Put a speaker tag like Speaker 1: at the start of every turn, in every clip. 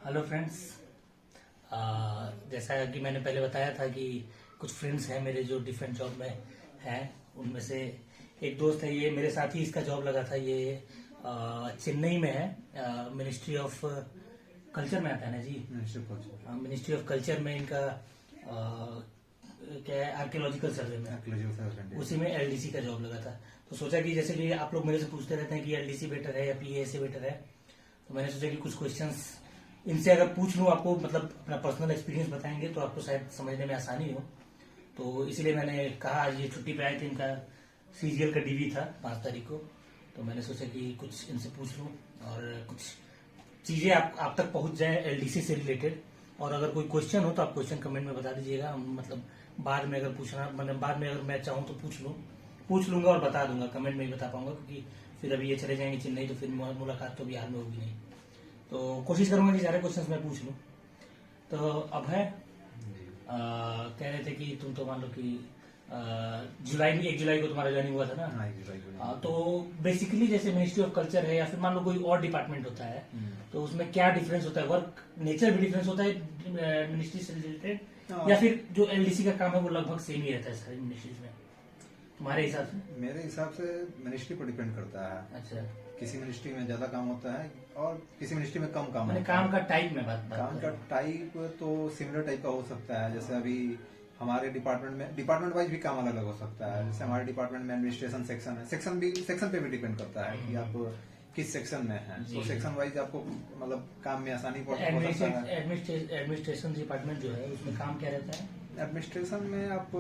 Speaker 1: Hello friends. जैसा कि मैंने पहले बताया था कि कुछ फ्रेंड्स हैं मेरे जो डिफरेंट जॉब में हैं। उनमें से एक दोस्त है, ये मेरे साथ ही इसका जॉब लगा था। ये चेन्नई में है, मिनिस्ट्री ऑफ कल्चर में आता है ना जी। मिनिस्ट्री ऑफ कल्चर में इनका क्या है, आर्कियोलॉजिकल सर्वे में, उसी में एलडीसी का जॉब लगा था। तो सोचा कि जैसे कि आप लोग मेरे से पूछते रहते हैं कि एलडीसी बेटर है या पीए से बेटर है, तो मैंने सोचा कि कुछ क्वेश्चंस इनसे अगर पूछ लूं, आपको मतलब अपना पर्सनल एक्सपीरियंस बताएंगे तो आपको शायद समझने में आसानी हो। तो इसीलिए मैंने कहा, आज ये छुट्टी पे आए थे, इनका सीजीएल का डीवी था 5 तारीख को, तो मैंने सोचा कि कुछ इनसे पूछ लूं और कुछ चीजें आप तक पहुंच जाए एलडीसी से रिलेटेड। और अगर कोई क्वेश्चन हो तो आप क्वेश्चन कमेंट में बता दीजिएगा। मतलब बाद में अगर पूछना, मतलब बाद में अगर मैं चाहूँ तो पूछ लूंगा और बता दूंगा। कमेंट में ही बता पाऊंगा, क्योंकि फिर अभी ये चले जाएंगे चेन्नई, तो फिर मुलाकात तो बिहार में होगी नहीं। तो कोशिश करूंगा कि सारे क्वेश्चंस मैं पूछ लूं। तो अब है कह रहे थे कि तुम तो मान लो कि जुलाई में 1 जुलाई को तुम्हारा ज्वाइनिंग हुआ था ना।
Speaker 2: हाँ, 1 जुलाई को।
Speaker 1: तो बेसिकली जैसे मिनिस्ट्री ऑफ कल्चर है या फिर मान लो कोई और डिपार्टमेंट होता है, तो उसमें क्या डिफरेंस होता है? वर्क नेचर भी डिफरेंस होता है मिनिस्ट्री से रिलेटेड, या फिर जो एलडीसी का काम है वो लगभग सेम ही रहता है सारी मिनिस्ट्रीज में, तुम्हारे हिसाब से?
Speaker 2: मेरे हिसाब से मिनिस्ट्री पर डिपेंड करता है।
Speaker 1: अच्छा,
Speaker 2: किसी मिनिस्ट्री में ज्यादा काम होता है और किसी मिनिस्ट्री में कम काम
Speaker 1: मैंने
Speaker 2: होता
Speaker 1: काम
Speaker 2: है।
Speaker 1: का टाइप में बात
Speaker 2: काम का टाइप तो सिमिलर टाइप का हो सकता है। जैसे अभी हमारे डिपार्टमेंट वाइज भी काम अलग अलग हो सकता है। जैसे हमारे डिपार्टमेंट में एडमिनिस्ट्रेशन सेक्शन है, सेक्शन पे भी डिपेंड करता है कि आप किस सेक्शन में है। तो सेक्शन वाइज आपको मतलब काम में आसानी हो सकता है।
Speaker 1: एडमिनिस्ट्रेशन डिपार्टमेंट जो है उसमें काम क्या रहता है?
Speaker 2: एडमिनिस्ट्रेशन में आप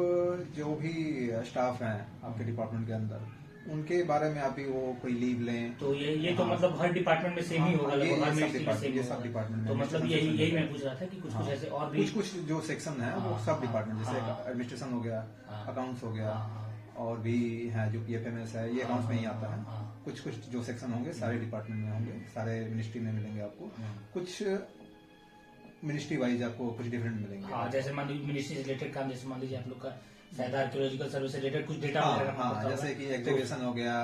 Speaker 2: जो भी स्टाफ हैं आपके डिपार्टमेंट के अंदर, उनके बारे में आप भी वो कोई लीव लें।
Speaker 1: तो ये तो मतलब हर डिपार्टमेंट में सेम ही होगा, लगभग हर मिनिस्ट्री में सेम
Speaker 2: ये सब डिपार्टमेंट।
Speaker 1: तो मतलब यही मैं पूछ रहा था कि कुछ ऐसे और भी
Speaker 2: कुछ जो सेक्शन है वो सब डिपार्टमेंट, जैसे एडमिनिस्ट्रेशन हो गया, अकाउंट्स हो गया, और भी है जो पीएफएमएस है, ये अकाउंट्स में ही आता है। कुछ जो सेक्शन होंगे सारे डिपार्टमेंट में होंगे, सारे मिनिस्ट्री में मिलेंगे आपको। कुछ मिनिस्ट्री वाइज आपको कुछ डिफरेंट मिलेंगे।
Speaker 1: हाँ, जैसे मान लीजिए मिनिस्ट्री से रिलेटेड काम, जैसे मान लीजिए आप लोग का शायद आर्कियोलॉजिकल सर्वे से रिलेटेड कुछ डेटा
Speaker 2: हाँ, जैसे कि एग्जीबिशन हो गया,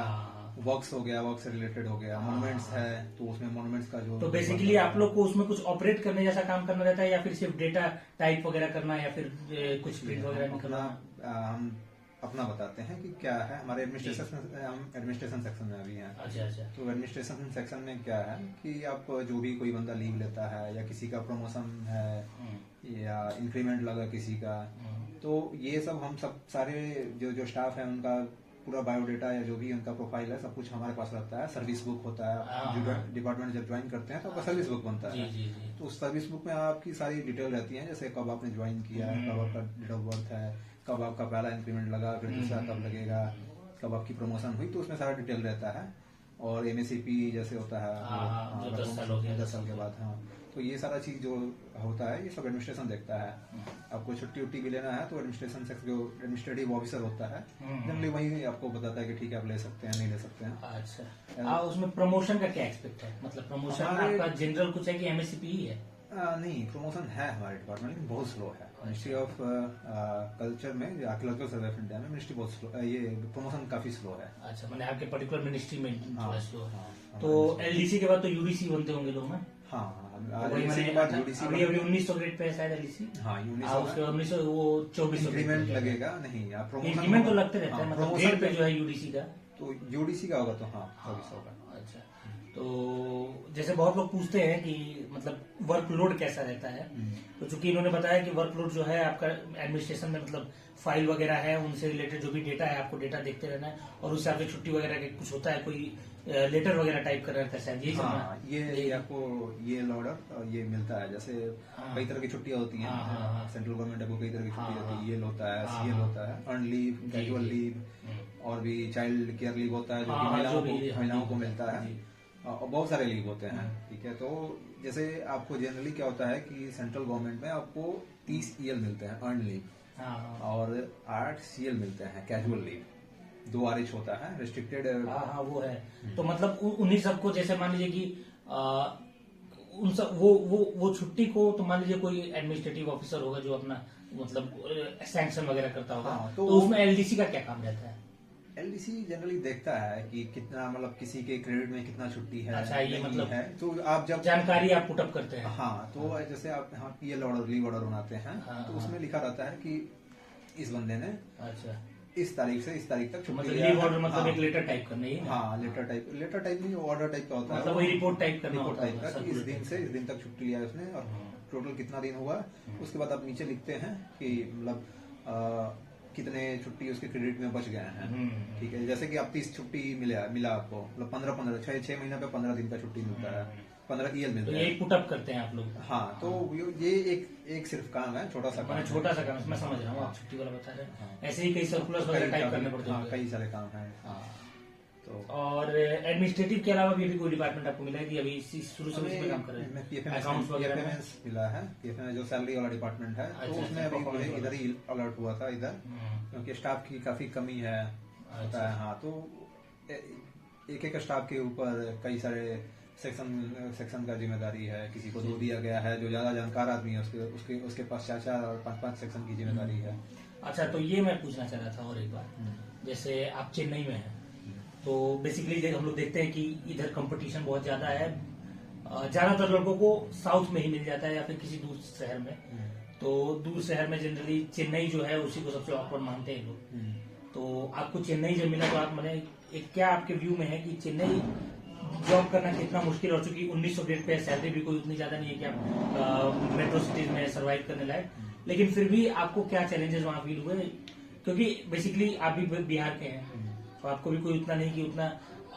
Speaker 2: वर्क्स हो गया, वर्क से रिलेटेड हो गया, मॉन्यूमेंट्स है तो उसमें मॉन्यूमेंट्स का जो,
Speaker 1: तो बेसिकली आप लोग को उसमें कुछ ऑपरेट करने जैसा काम करना रहता है, या फिर सिर्फ डेटा टाइप वगैरह करना, या फिर कुछ प्रिंट वगैरह निकलना?
Speaker 2: हम अपना बताते हैं कि क्या है हमारे एडमिनिस्ट्रेशन सेक्शन में अभी हैं।
Speaker 1: अच्छा।
Speaker 2: तो एडमिनिस्ट्रेशन सेक्शन में क्या है कि आप जो भी कोई बंदा लीव लेता है, या किसी का प्रमोशन है या इंक्रीमेंट लगा किसी का, तो ये सब हम सब सारे जो स्टाफ है उनका पूरा बायोडेटा या जो भी उनका प्रोफाइल है सब कुछ हमारे पास रहता है। सर्विस बुक होता है, डिपार्टमेंट जब ज्वाइन करते हैं तो आपका सर्विस बुक बनता है। तो उस सर्विस बुक में आपकी सारी डिटेल रहती है, जैसे कब आपने ज्वाइन किया है, कब आपका डेट ऑफ बर्थ है, कब आपका पहला इंक्रीमेंट लगा, फिर दूसरा कब लगेगा, कब आपकी प्रमोशन हुई, तो उसमें सारा डिटेल रहता है। और एमएससीपी जैसे होता है 10 साल के बाद। हाँ, तो ये सारा चीज जो होता है ये सब एडमिनिस्ट्रेशन देखता है। आपको छुट्टी उट्टी भी लेना है तो एडमिनिस्ट्रेशन सेक्शन जो एडमिनिस्ट्रेटिव ऑफिसर होता है जनरली वही आपको बताता है कि ठीक है आप ले सकते हैं, नहीं ले सकते हैं।
Speaker 1: अच्छा, उसमें प्रमोशन का क्या एक्सपेक्ट है? मतलब प्रमोशन आपका जनरल कुछ है कि एमएससीपी ही है?
Speaker 2: नहीं, प्रमोशन है हमारे डिपार्टमेंट में, बहुत स्लो है। मिनिस्ट्री ऑफ कल्चर में, आर्कियोलॉजिकल सर्वे ऑफ इंडिया में मिनिस्ट्री बहुत स्लो, ये प्रमोशन काफी स्लो है।
Speaker 1: अच्छा, मैंने आपके पर्टिकुलर मिनिस्ट्री में थोड़ा स्लो है। तो
Speaker 2: हाँ,
Speaker 1: एलडीसी के बाद तो यूडीसी बनते होंगे लोग ना?
Speaker 2: हाँ,
Speaker 1: अभी 1900 ग्रेड पे है शायद एलडीसी।
Speaker 2: हाँ,
Speaker 1: उसके 1900 वो 2400
Speaker 2: इंक्रीमेंट लगेगा नहीं,
Speaker 1: इंक्रीमेंट तो लगते रहता है, मतलब ग्रेड पे जो है यूडीसी का,
Speaker 2: तो यूडीसी का होगा तो हाँ 2400 होगा।
Speaker 1: अच्छा, तो जैसे बहुत लोग पूछते हैं कि मतलब वर्कलोड कैसा रहता है, तो चूंकि इन्होंने बताया कि वर्कलोड जो है आपका एडमिनिस्ट्रेशन में, मतलब फाइल वगैरह है उनसे रिलेटेड जो भी डेटा है आपको डेटा देखते रहना है, और उससे आपकी छुट्टी वगैरह के कुछ होता है, कोई लेटर वगैरह टाइप कर रहता है शायद, यही
Speaker 2: हाँ, ये आपको ये ऑर्डर ये मिलता है। जैसे कई तरह की छुट्टियां होती हैं, सेंट्रल गवर्नमेंट आपको कई तरह की छुट्टी देती है, ये होता है, सीएल होता है, अर्न लीव, कैजुअल लीव, और भी चाइल्ड केयर लीव होता है जो कि महिलाओं को मिलता है, और बहुत सारे लीव होते हैं। ठीक है, तो जैसे आपको जनरली क्या होता है कि सेंट्रल गवर्नमेंट में आपको 30 ईएल मिलते हैं अर्न लीव, और 8 सीएल मिलते हैं कैजुअल लीव, 2 आरएच होता है रिस्ट्रिक्टेड।
Speaker 1: हाँ, वो है। तो मतलब उन्हीं सबको, जैसे मान लीजिए कि उन सब वो छुट्टी को, तो मान लीजिए कोई एडमिनिस्ट्रेटिव ऑफिसर होगा जो अपना मतलब सैंक्शन वगैरह करता होगा, तो उसमें एलडीसी का क्या काम रहता है?
Speaker 2: एलडीसी जनरली देखता है कि कितना मतलब किसी के क्रेडिट में कितना छुट्टी है,
Speaker 1: अच्छा, ये
Speaker 2: नहीं
Speaker 1: मतलब
Speaker 2: है। तो आप जब
Speaker 1: जानकारी आप पुटअप करते हैं।
Speaker 2: हाँ, तो जैसे आप यहाँ पीएल ऑर्डर, लीव ऑर्डर बनाते हैं,
Speaker 1: हाँ,
Speaker 2: तो उसमें लिखा रहता है कि इस बंदे ने
Speaker 1: अच्छा,
Speaker 2: इस तारीख से इस तारीख तक छुट्टी
Speaker 1: मतलब
Speaker 2: लिया
Speaker 1: लीव
Speaker 2: है।
Speaker 1: ऑर्डर मतलब
Speaker 2: हाँ,
Speaker 1: एक लेटर टाइप करना ही ना?
Speaker 2: हाँ, लेटर टाइप नहीं, ऑर्डर टाइप का होता है,
Speaker 1: मतलब वही रिपोर्ट टाइप करना
Speaker 2: रिपोर्ट
Speaker 1: होता
Speaker 2: टाइप
Speaker 1: है,
Speaker 2: का कि इस दिन से इस दिन तक छुट्टी लिया है उसने और टोटल कितना दिन हुआ। उसके बाद आप नीचे लिखते हैं कि मतलब कितने छुट्टी उसके क्रेडिट में बच गए हैं। ठीक है, जैसे कि आप 30 छुट्टी मिला आपको, मतलब 15 छह महीना पे 15 दिन का छुट्टी मिलता है, 15 ईएल
Speaker 1: तो
Speaker 2: मिलता
Speaker 1: ये
Speaker 2: है।
Speaker 1: पुटअप करते हैं आप लोग?
Speaker 2: हाँ, तो ये एक सिर्फ काम है, छोटा सा काम
Speaker 1: मैंने
Speaker 2: है।
Speaker 1: छोटा सा काम, मैं समझ रहा हूँ, आप छुट्टी वाला बता रहे हैं।
Speaker 2: हाँ।
Speaker 1: ऐसे ही कई सर्कुलर्स वगैरह टाइप करने पड़ते
Speaker 2: हाँ,
Speaker 1: हैं।
Speaker 2: कई सारे काम हैं। हाँ, तो
Speaker 1: और एडमिनिस्ट्रेटिव के अलावा भी अभी कोई डिपार्टमेंट आपको मिला है कि अभी शुरू से इसमें काम कर रहे
Speaker 2: मैं
Speaker 1: हैं? अकाउंट्स वगैरह में?
Speaker 2: पीएफएमएस मिला है, पीएफएमएस जो सैलरी वाला डिपार्टमेंट है, तो
Speaker 1: अच्छा,
Speaker 2: उसमें अभी मुझे
Speaker 1: performance
Speaker 2: इधर ही अलर्ट हुआ था इधर, क्योंकि स्टाफ की काफी कमी है होता है। हाँ, तो एक एक स्टाफ के ऊपर कई सारे सेक्शन का जिम्मेदारी है। किसी को 2 दिया गया है, जो ज्यादा जानकार आदमी है उसके पास 4 और 5 सेक्शन की जिम्मेदारी है।
Speaker 1: अच्छा, तो ये मैं पूछना चाह रहा था और एक बार, जैसे आप चेन्नई में हैं, तो बेसिकली हम लोग देखते हैं कि इधर कंपटीशन बहुत ज्यादा है। ज्यादातर लड़कों को साउथ में ही मिल जाता है या फिर किसी दूर शहर में। तो दूर शहर में जनरली चेन्नई जो है उसी को सबसे ऑकवर्ड मानते हैं लोग। तो आपको चेन्नई जब मिला तो आप मैंने क्या आपके व्यू में है कि चेन्नई जॉब करना कितना मुश्किल, और चूंकि 1900 ग्रेड पे सैलरी भी कोई उतनी ज्यादा नहीं है कि आप मेट्रो सिटीज में सर्वाइव करने लायक, लेकिन फिर भी आपको क्या चैलेंजेस वहां फील हुए? क्योंकि बेसिकली आप भी बिहार के हैं, तो आपको भी कोई उतना नहीं कि उतना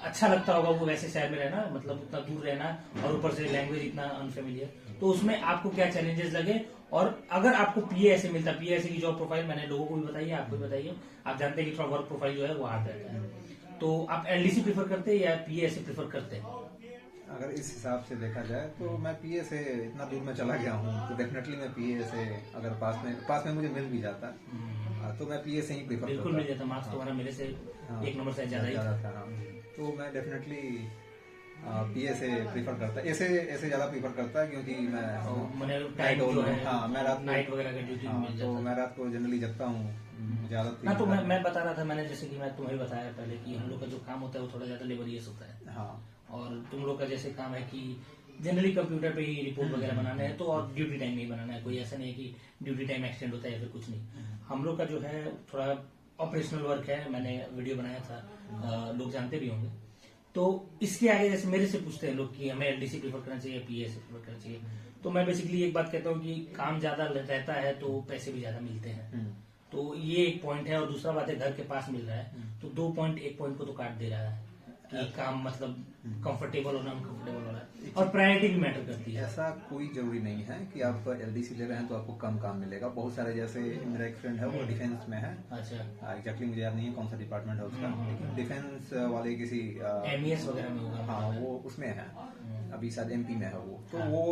Speaker 1: अच्छा लगता होगा वो वैसे शहर में रहना, मतलब उतना दूर रहना, और ऊपर से लैंग्वेज इतना अनफेमिलियर। तो उसमें आपको क्या चैलेंजेस लगे? और अगर आपको पीए ऐसे मिलता, पीए ऐसे की जॉब प्रोफाइल मैंने लोगों को भी बताई है, आपको भी बताइए, आप जानते हैं कि थोड़ा वर्क प्रोफाइल जो है वो हार्ड रहता है, तो आप एलडीसी प्रीफर करते हैं या पीए ऐसे प्रीफर करते हैं?
Speaker 2: अगर इस हिसाब से देखा जाए तो मैं पीए से इतना दूर में चला गया हूँ, तो डेफिनेटली मैं पीए से, अगर पास में मुझे मिल भी जाता तो मैं पीए से ही प्रीफर करता।
Speaker 1: बिल्कुल मिल जाता, मार्क्स तुम्हारा मेरे से 1 नंबर से ज्यादा ही
Speaker 2: था। हाँ, तो मैं डेफिनेटली पीए से प्रीफर करता, ऐसे ज्यादा प्रीफर करता है, क्योंकि मैं
Speaker 1: टाइम जो है,
Speaker 2: हाँ, मैं रात
Speaker 1: नाइट वगैरह का ड्यूटी
Speaker 2: हाँ,
Speaker 1: मिल
Speaker 2: तो
Speaker 1: जाता।
Speaker 2: मैं रात को जनरली जगता हूँ ज्यादा।
Speaker 1: ना तो मैं बता रहा था, मैंने जैसे कि मैं तुम्हें बताया पहले कि हम लोग का जो काम होता है वो थोड़ा ज्यादा लेबरियस होता है।
Speaker 2: हाँ,
Speaker 1: और तुम लोग का जैसे काम है कि जनरली कंप्यूटर पे ही रिपोर्ट वगैरह बनाना है, तो और ड्यूटी टाइम नहीं बनाना है, कोई ऐसा नहीं है कि ड्यूटी टाइम एक्सटेंड होता है या फिर कुछ नहीं। हम लोग का जो है थोड़ा ऑपरेशनल वर्क है, मैंने वीडियो बनाया था, लोग जानते भी होंगे। तो इसके आगे जैसे मेरे से पूछते हैं लोग कि हमें एलडीसी प्रीफर करना चाहिए या पीए से प्रीफर करना चाहिए, तो मैं बेसिकली एक बात कहता हूँ कि काम ज्यादा रहता है तो पैसे भी ज्यादा मिलते हैं, तो ये एक पॉइंट है। और दूसरा बात है, घर के पास मिल रहा है, तो 2 पॉइंट 1 पॉइंट को तो काट दे रहा है कि काम मतलब कंफर्टेबल होना, अनकंफर्टेबल होना, और प्रायोरिटी भी मैटर करती है।
Speaker 2: ऐसा कोई जरूरी नहीं है कि आप एलडीसी ले रहे हैं तो आपको कम काम मिलेगा। बहुत सारे, जैसे मेरा एक फ्रेंड है वो डिफेंस में है।
Speaker 1: अच्छा,
Speaker 2: एग्जैक्टली मुझे याद नहीं है कौन सा डिपार्टमेंट है उसका, लेकिन डिफेंस वाले किसी
Speaker 1: एमईएस वगैरह में होगा।
Speaker 2: हाँ, वो उसमें है, अभी शायद एमपी में है वो। तो वो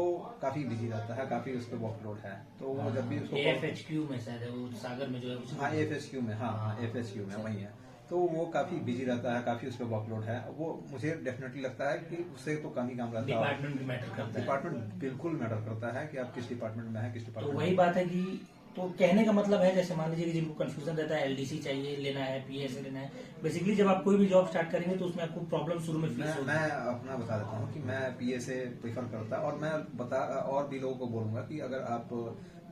Speaker 2: काफी बिजी रहता है, काफी उस पर वर्कलोड है, तो वो जब भी उसको
Speaker 1: एएफएचक्यू में शायद है वो, सागर में जो है।
Speaker 2: हाँ, एफएचक्यू में, हाँ, एफएचक्यू में वही है। तो वो काफी बिजी रहता है, काफी उस पर वर्कलोड है। वो मुझे डेफिनेटली लगता है कि उससे तो कम ही काम रहता है।
Speaker 1: डिपार्टमेंट भी मैटर करता है।
Speaker 2: डिपार्टमेंट बिल्कुल मैटर करता है कि आप किस डिपार्टमेंट में है, किस
Speaker 1: तो
Speaker 2: डिपार्टमेंट।
Speaker 1: वही बात है कि, तो कहने का मतलब है, जैसे मान लीजिए कि जिनको कंफ्यूजन रहता है एलडीसी चाहिए लेना है, पीए से लेना है, बेसिकली जब आप कोई भी जॉब स्टार्ट करेंगे तो उसमें आपको प्रॉब्लम शुरू में फेस होगी।
Speaker 2: मैं अपना बता देता हूँ कि मैं पीए से प्रीफर करता, और मैं और भी लोगों को बोलूंगा कि अगर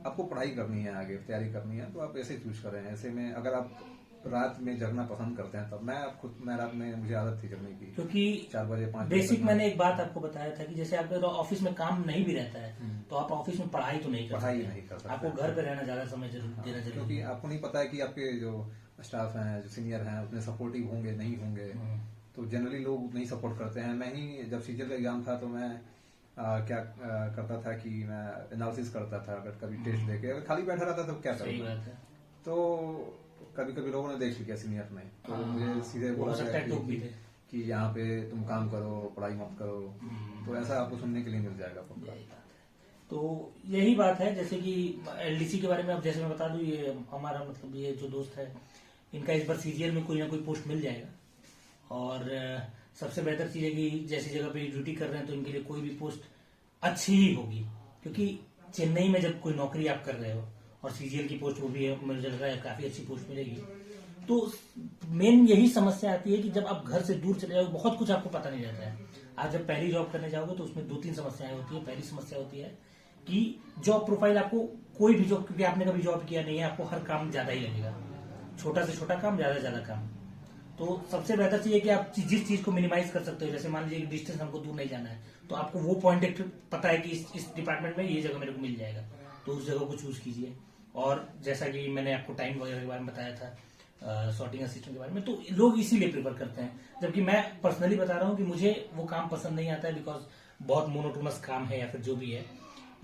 Speaker 2: आपको पढ़ाई करनी है, आगे तैयारी करनी है, तो आप ऐसे चूज करें। ऐसे में अगर आप रात में जगना पसंद करते हैं, तब मैं रात में, मुझे आदत थी जगने की,
Speaker 1: क्योंकि
Speaker 2: 4 बजे 5 बजे
Speaker 1: बेसिक मैंने एक बात आपको बताया था कि जैसे आपके ऑफिस में काम नहीं भी रहता है, तो आप ऑफिस में पढ़ाई तो नहीं कर सकते, आपको घर पे रहना ज्यादा समय देना जरूरी,
Speaker 2: क्योंकि आपको नहीं पता है कि आपके जो स्टाफ हैं, जो सीनियर हैं, उतने सपोर्टिव होंगे नहीं होंगे। तो जनरली लोग नहीं सपोर्ट करते हैं। मैं ही जब सीजल का एग्जाम था तो मैं क्या करता था कि मैं एनालिसिस करता था, अगर कभी टेस्ट देके अगर खाली बैठा रहता तो क्या करूँगा। तो कभी कभी लोगों ने देख लिया सीनियर में, तो मुझे सीधे बोला कि यहाँ पे तुम काम करो, पढ़ाई मत करो। तो ऐसा आपको सुनने के लिए मिल जाएगा पक्का।
Speaker 1: तो यही बात है, जैसे कि एलडीसी के बारे में अब जैसे मैं बता दूं, ये हमारा मतलब ये जो दोस्त है, इनका इस बार सीजीएल में कोई ना कोई पोस्ट मिल जाएगा। और सबसे बेहतर चीज है कि जैसी जगह पे ड्यूटी कर रहे हैं तो इनके लिए कोई भी पोस्ट अच्छी ही होगी, क्योंकि चेन्नई में जब कोई नौकरी आप कर रहे हो और सीजीएल की पोस्ट वो भी है, मुझे लग रहा है काफी अच्छी पोस्ट मिलेगी। तो मेन यही समस्या आती है कि जब आप घर से दूर चले जाओ बहुत कुछ आपको पता नहीं रहता है। आज जब पहली जॉब करने जाओगे तो उसमें 2-3 समस्याएं होती है। पहली समस्या होती है कि जॉब प्रोफाइल आपको कोई भी जॉब, क्योंकि आपने कभी जॉब किया नहीं है, आपको हर काम ज्यादा ही लगेगा, छोटा से छोटा काम, ज्यादा से ज्यादा काम। तो सबसे बेहतर चीज है कि आप जिस चीज को मिनिमाइज कर सकते हो, जैसे मान लीजिए डिस्टेंस हमको दूर नहीं जाना है, तो आपको वो पॉइंट एक पता है कि इस डिपार्टमेंट में ये जगह मेरे को मिल जाएगा, तो उस जगह को चूज कीजिए। और जैसा कि मैंने आपको टाइम वगैरह के बारे में बताया था, सॉर्टिंग असिस्टेंट के बारे में, तो लोग इसीलिए प्रेफर करते हैं। जबकि मैं पर्सनली बता रहा हूँ कि मुझे वो काम पसंद नहीं आता है, बिकॉज बहुत मोनोटोनस काम है या फिर जो भी है।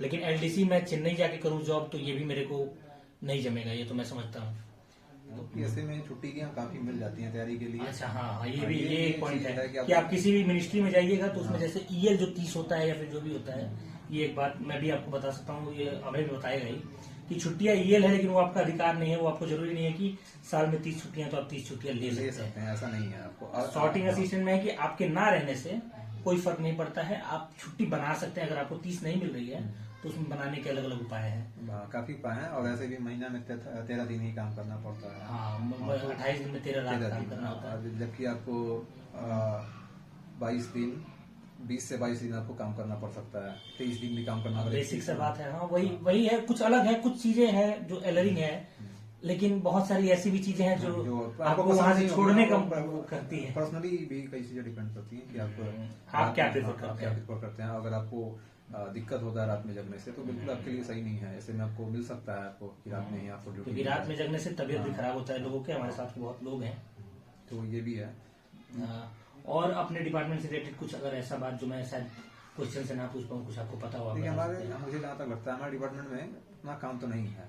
Speaker 1: लेकिन एलडीसी मैं चेन्नई जाके करूँ जॉब, तो ये भी मेरे को नहीं जमेगा, ये तो मैं समझता हूँ।
Speaker 2: तो ऐसे में छुट्टियां काफी मिल जाती हैं तैयारी के लिए।
Speaker 1: अच्छा, हाँ, ये भी ये एक पॉइंट है
Speaker 2: कि
Speaker 1: कि आप किसी भी मिनिस्ट्री में जाइएगा तो उसमें जैसे ईएल जो 30 होता है या फिर जो भी होता है, ये एक बात मैं भी आपको बता सकता हूँ, ये अभय भी बताएगा ही कि छुट्टियां ईएल है, लेकिन वो आपका अधिकार नहीं है। वो आपको जरूरी नहीं है कि साल में 30 छुट्टियां तो आप 30 छुट्टियां ले सकते हैं।
Speaker 2: ऐसा नहीं है आपको।
Speaker 1: सॉर्टिंग असिस्टेंट में है कि आपके ना रहने से कोई फर्क नहीं पड़ता है, आप छुट्टी बना सकते हैं। अगर आपको 30 नहीं मिल रही है तो उसमें बनाने के अलग अलग उपाय हैं।
Speaker 2: काफी उपाय हैं, और ऐसे भी महीना में 13 दिन ही काम करना पड़ता है।
Speaker 1: हाँ, 28 दिन में 13 रात काम करना होता है।
Speaker 2: जबकि आपको 22 दिन 20 से 22 दिन आपको काम करना पड़ सकता है, 23 दिन भी काम करना पड़ेगा।
Speaker 1: बेसिक से बात है, हाँ, वही है। कुछ अलग है, कुछ चीजें हैं जो एलरिंग है, लेकिन बहुत सारी ऐसी भी चीजें हैं जो आपको वहां से छोड़ने का करती है।
Speaker 2: पर्सनली भी कई चीजें डिपेंड करती हैं कि
Speaker 1: आप क्या प्रेफर
Speaker 2: करते हैं। अगर आपको दिक्कत होता है रात में जगने से, तो बिल्कुल आपके लिए सही नहीं है। ऐसे में आपको मिल सकता है आपको कि रात में ही आपको ड्यूटी,
Speaker 1: क्योंकि रात में जगने से तबीयत भी खराब होता है लोगों के। हमारे साथ बहुत लोग हैं,
Speaker 2: तो ये भी है।
Speaker 1: और अपने डिपार्टमेंट से रिलेटेड कुछ अगर ऐसा बात जो मैं शायद क्वेश्चन से ना पूछ पाऊँ, कुछ आपको पता हो?
Speaker 2: मुझे जहाँ तक लगता है हमारे डिपार्टमेंट में उतना काम तो नहीं है।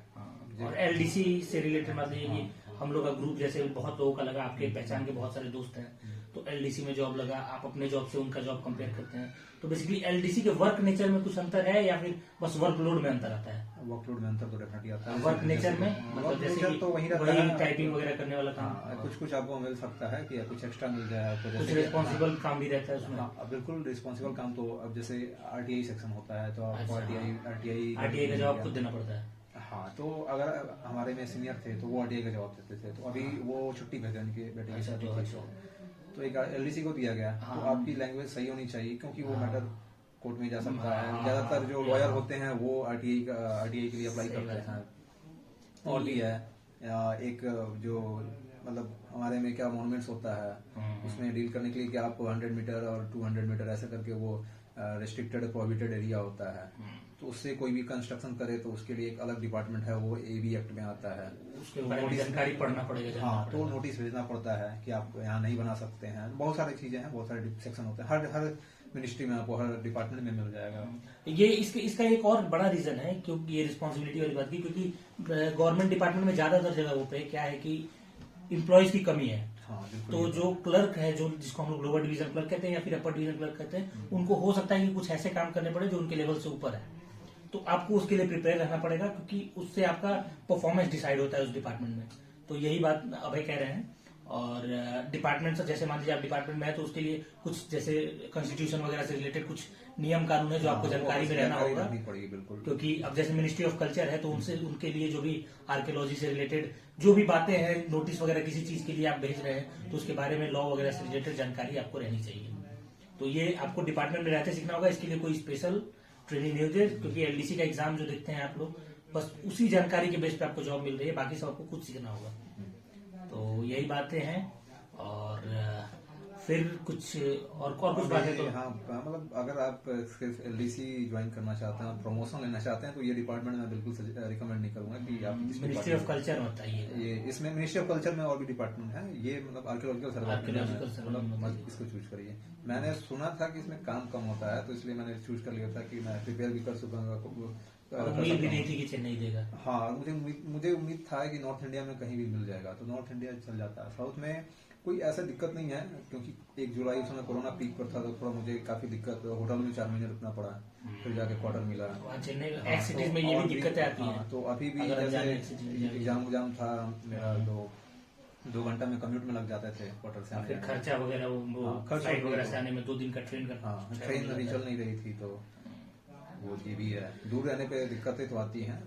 Speaker 1: और एलडीसी से रिलेटेड मतलब ये कि हम लोग का ग्रुप जैसे बहुत लोगों का लगा, आपके पहचान के बहुत सारे दोस्त हैं, तो एलडीसी में जॉब लगा, आप अपने जॉब से उनका जॉब कंपेयर करते हैं, तो बेसिकली एलडीसी के वर्क नेचर में कुछ अंतर है या फिर बस वर्कलोड में अंतर आता है?
Speaker 2: वर्कलोड में अंतर तो डेफिनेटली आता है।
Speaker 1: वर्क नेचर में मतलब जैसे कि
Speaker 2: तो वही
Speaker 1: टाइपिंग वगैरह करने वाला काम,
Speaker 2: कुछ आपको मिल सकता है कि कुछ एक्स्ट्रा मिल जाए आपको,
Speaker 1: कुछ रिस्पॉन्सिबल काम भी रहता है उसमें।
Speaker 2: बिल्कुल रिस्पॉन्सिबल काम। तो अब जैसे आरटीआई सेक्शन होता है, तो आपको आरटीआई
Speaker 1: का जवाब खुद देना पड़ता है।
Speaker 2: हाँ, तो अगर हमारे में सीनियर थे तो वो आरटीआई का जवाब देते थे, तो अभी वो छुट्टी भेजा उनके बेटे की शादी थी, तो एक एलडीसी को दिया गया। तो आपकी लैंग्वेज सही होनी चाहिए, क्योंकि वो मैटर कोर्ट में जा सकता है। ज्यादातर जो लॉयर होते हैं वो आरटीआई के लिए अप्लाई करते हैं। और भी है एक जो मतलब हमारे में क्या मॉन्यूमेंट्स होता है, उसमें डील करने के लिए कि आप 100 मीटर और 200 मीटर ऐसे करके वो रेस्ट्रिक्टेड प्रोहिबिटेड एरिया होता है, तो उससे कोई भी कंस्ट्रक्शन करे तो उसके लिए एक अलग डिपार्टमेंट है, वो एबी एक्ट में आता है,
Speaker 1: उसके बारे में जानकारी पढ़ना पड़ेगा।
Speaker 2: हाँ, तो नोटिस भेजना पड़ता है कि आप यहाँ नहीं बना सकते हैं। बहुत सारी चीजें हैं, बहुत सारे सेक्शन होते हैं। हर मिनिस्ट्री में आपको, हर डिपार्टमेंट में मिल जाएगा।
Speaker 1: ये इसका एक और बड़ा रीजन है, क्योंकि ये रिस्पॉन्सिबिलिटी वाली बात की, क्योंकि गवर्नमेंट डिपार्टमेंट में ज्यादातर जगहों पे क्या है कि एम्प्लॉयज की कमी है।
Speaker 2: हाँ,
Speaker 1: तो जो क्लर्क है, जो जिसको हम लोग लोअर डिवीजन क्लर्क कहते हैं या फिर अपर डिवीजन क्लर्क कहते हैं, उनको हो सकता है कि कुछ ऐसे काम करने पड़े जो उनके लेवल से ऊपर है, तो आपको उसके लिए प्रिपेयर रहना पड़ेगा, क्योंकि उससे आपका परफॉर्मेंस डिसाइड होता है उस डिपार्टमेंट में। तो यही बात अभय कह रहे हैं। और डिपार्टमेंट से जैसे मान लीजिए आप डिपार्टमेंट में है, तो उसके लिए कुछ जैसे कॉन्स्टिट्यूशन वगैरह से रिलेटेड कुछ नियम कानून है जो आपको जानकारी में रहना होगा,
Speaker 2: बिल्कुल।
Speaker 1: क्योंकि अब जैसे मिनिस्ट्री ऑफ कल्चर है, तो उनके लिए जो भी आर्कियोलॉजी से रिलेटेड जो भी बातें हैं, नोटिस वगैरह किसी चीज के लिए आप भेज रहे हैं, तो उसके बारे में लॉ वगैरह से रिलेटेड जानकारी आपको रहनी चाहिए। तो ये आपको डिपार्टमेंट में रहते सीखना होगा। इसके लिए कोई स्पेशल ट्रेनिंग नहीं होती है, क्योंकि एलडीसी का एग्जाम जो देखते हैं आप लोग, बस उसी जानकारी के बेस पे आपको जॉब मिल रही है, बाकी सब आपको कुछ सीखना होगा। तो यही बातें हैं। और फिर कुछ और कुछ बातें तो
Speaker 2: हाँ, मतलब अगर आप सिर्फ एलडीसी ज्वाइन करना चाहते हैं और प्रमोशन लेना चाहते हैं, तो ये डिपार्टमेंट मैं बिल्कुल रिकमेंड नहीं करूंगा कि आप
Speaker 1: मिनिस्ट्री ऑफ कल्चर में बताइए।
Speaker 2: ये इसमें मिनिस्ट्री ऑफ कल्चर में और भी डिपार्टमेंट है, ये मतलब आर्कियोलॉजिकल सर्वे इसको चूज करिए। मैंने सुना था कि इसमें काम कम होता है, तो इसलिए मैंने चूज कर लिया था कि मैं प्रिपेयर भी कर सकूंगा।
Speaker 1: उम्मीद भी नहीं थी कि चेन्नई देगा।
Speaker 2: हाँ, मुझे उम्मीद था कि नॉर्थ इंडिया में कहीं भी मिल जाएगा, तो नॉर्थ इंडिया चल जाता है। साउथ में कोई ऐसा दिक्कत नहीं है, क्योंकि 1 जुलाई उस समय कोरोना पीक पर था, तो थोड़ा मुझे काफी दिक्कत, होटल में 4 महीने रुकना पड़ा, फिर जाके क्वार्टर मिला।
Speaker 1: चेन्नई एक्स सिटीज में ये भी दिक्कतें आती हैं।
Speaker 2: तो अभी भी जैसे एग्जाम था मेरा, तो 2 घंटा में कम्यूट में लग जाते थे क्वार्टर से आने,
Speaker 1: फिर खर्चा वगैरह, फ्लाइट वगैरह से आने में 2 दिन का ट्रेन का।
Speaker 2: ट्रेन अभी चल नहीं रही थी, तो वो ये भी है। दूर रहने पे दिक्कतें तो आती हैं,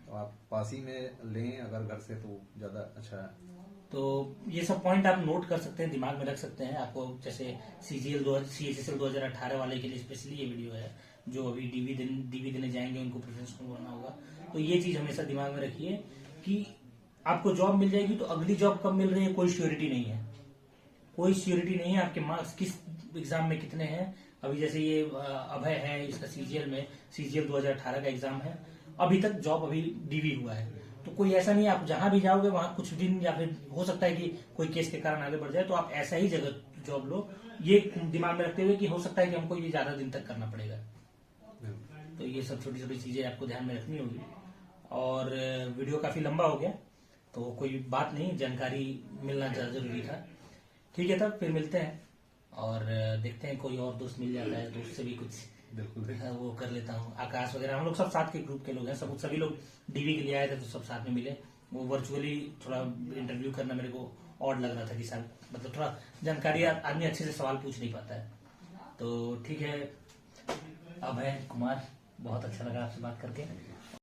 Speaker 2: तो आप पास ही में लें अगर घर से, तो ज्यादा अच्छा है।
Speaker 1: तो ये सब पॉइंट आप नोट कर सकते हैं, दिमाग में रख सकते हैं। आपको जैसे CHSL 2018 वाले के लिए स्पेशली ये वीडियो है, जो अभी डीवी देने जाएंगे उनको प्रेफरेंस कौन करना होगा। तो ये चीज हमेशा दिमाग में रखिए कि आपको जॉब मिल जाएगी, तो अगली जॉब कब मिल रही है कोई श्योरिटी नहीं है, कोई श्योरिटी नहीं है। आपके मार्क्स किस एग्जाम में कितने हैं, अभी जैसे ये अभय है, इसका CGL 2018 का एग्जाम है, अभी तक जॉब अभी डीवी हुआ है। तो कोई ऐसा नहीं है, आप जहां भी जाओगे वहां कुछ दिन या फिर हो सकता है कि कोई केस के कारण आगे बढ़ जाए, तो आप ऐसा ही जगह जॉब लो, ये दिमाग में रखते हुए कि हो सकता है कि हमको ये ज्यादा दिन तक करना पड़ेगा। तो ये सब छोटी छोटी चीजें आपको ध्यान में रखनी होगी। और वीडियो काफी लंबा हो गया, तो कोई बात नहीं, जानकारी मिलना ज्यादा जरूरी था। ठीक है, तब फिर मिलते हैं और देखते हैं कोई और दोस्त मिल जाता है तो उससे भी कुछ
Speaker 2: बिल्कुल
Speaker 1: वो कर लेता हूँ। आकाश वगैरह हम लोग सब साथ के ग्रुप के लोग हैं, सभी लोग डीवी के लिए आए थे तो सब साथ में मिले। वो वर्चुअली थोड़ा इंटरव्यू करना मेरे को ऑड लग रहा था कि सर मतलब थोड़ा जानकारी आदमी अच्छे से सवाल पूछ नहीं पाता है। तो ठीक है, अभय कुमार, बहुत अच्छा लगा आपसे बात करके।